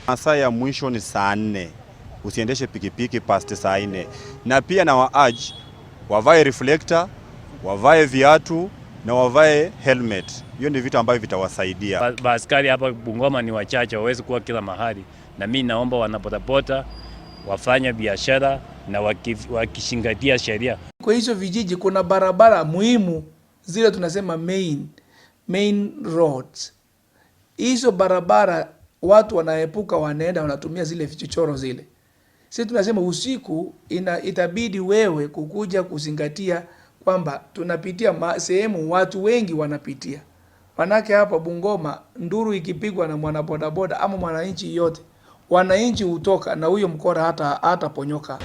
Masaa ya mwisho ni saa 4. Usiendeshe pikipiki past saa 4. Na pia na wa-urge wavae reflector, wavae viatu na wavae helmet. Hiyo ni vitu ambavyo vitawasaidia. Askari hapa Bungoma ni wachache, hawezi kuwa kila mahali. Na mimi naomba wanabodaboda wafanye biashara na wakishingatia sheria. Kwa hizo vijiji kuna barabara muhimu zile tunasema main roads. Hizo barabara watu wanaepuka, wanaenda wanatumia zile vichochoro zile. Sisi tunasema usiku itabidi wewe kukuja kuzingatia kwamba tunapitia sehemu watu wengi wanapitia. Manake hapa Bungoma nduru ikipigwa na mwanabodaboda ama mwananchi yote, wananchi hutoka na huyo mkora hata ponyoka.